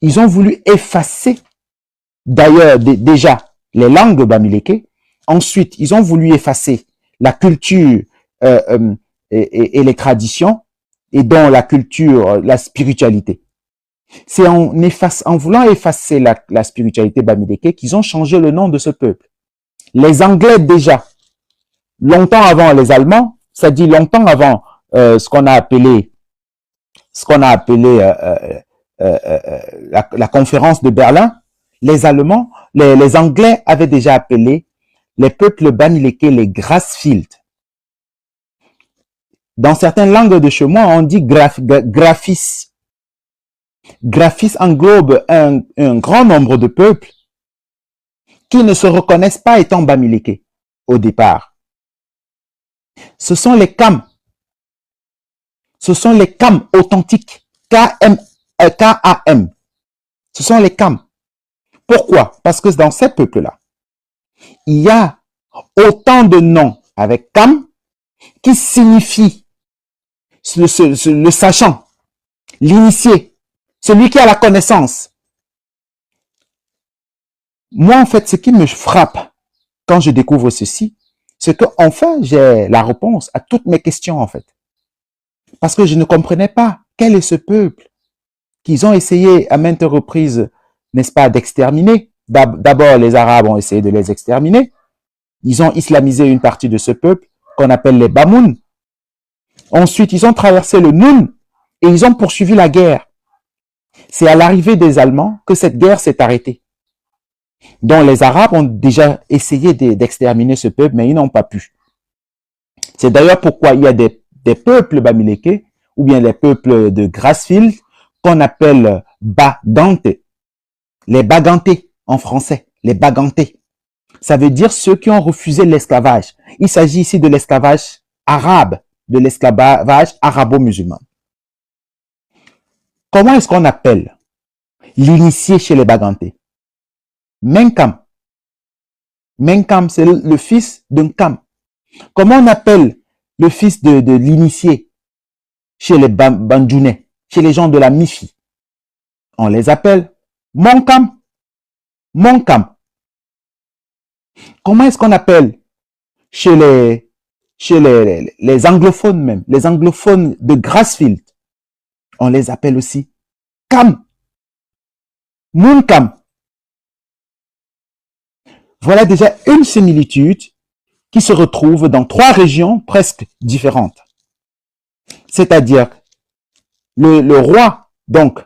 Ils ont voulu effacer, d'ailleurs, déjà, les langues bamileke. Ensuite, ils ont voulu effacer la culture et les traditions, et dont la culture, la spiritualité. C'est en voulant effacer la spiritualité bamileke qu'ils ont changé le nom de ce peuple. Les Anglais, déjà, longtemps avant les Allemands, c'est-à-dire longtemps avant ce qu'on a appelé la conférence de Berlin, les Allemands, les Anglais avaient déjà appelé les peuples bamileke les Grassfield. Dans certaines langues de chez moi, on dit graphis. Graphis englobe un grand nombre de peuples qui ne se reconnaissent pas étant bamileke au départ. Ce sont les Kam. Ce sont les Kam authentiques. K-A-M. Ce sont les Kam. Pourquoi? Parce que dans ces peuples-là, il y a autant de noms avec Kam qui signifient le sachant, l'initié, celui qui a la connaissance. Moi, en fait, ce qui me frappe quand je découvre ceci, c'est que enfin j'ai la réponse à toutes mes questions, en fait. Parce que je ne comprenais pas quel est ce peuple qu'ils ont essayé à maintes reprises, n'est-ce pas, d'exterminer. D'abord, les Arabes ont essayé de les exterminer. Ils ont islamisé une partie de ce peuple qu'on appelle les Bamoun. Ensuite, ils ont traversé le Noun et ils ont poursuivi la guerre. C'est à l'arrivée des Allemands que cette guerre s'est arrêtée. Donc les Arabes ont déjà essayé d'exterminer ce peuple, mais ils n'ont pas pu. C'est d'ailleurs pourquoi il y a des peuples bamileke, ou bien les peuples de Grassfield, qu'on appelle Baganté. Les Bagantés en français, les Bagantés. Ça veut dire ceux qui ont refusé l'esclavage. Il s'agit ici de l'esclavage arabe, de l'esclavage arabo-musulman. Comment est-ce qu'on appelle l'initié chez les Bagantés? Menkam. Menkam, c'est le fils d'un Kam. Comment on appelle le fils de l'initié chez les Bandjounais, chez les gens de la Mifi? On les appelle Monkam. Monkam. Comment est-ce qu'on appelle chez les anglophones même, les anglophones de Grassfield? On les appelle aussi Kam. Moonkam. Voilà déjà une similitude qui se retrouve dans trois régions presque différentes. C'est-à-dire le roi, donc,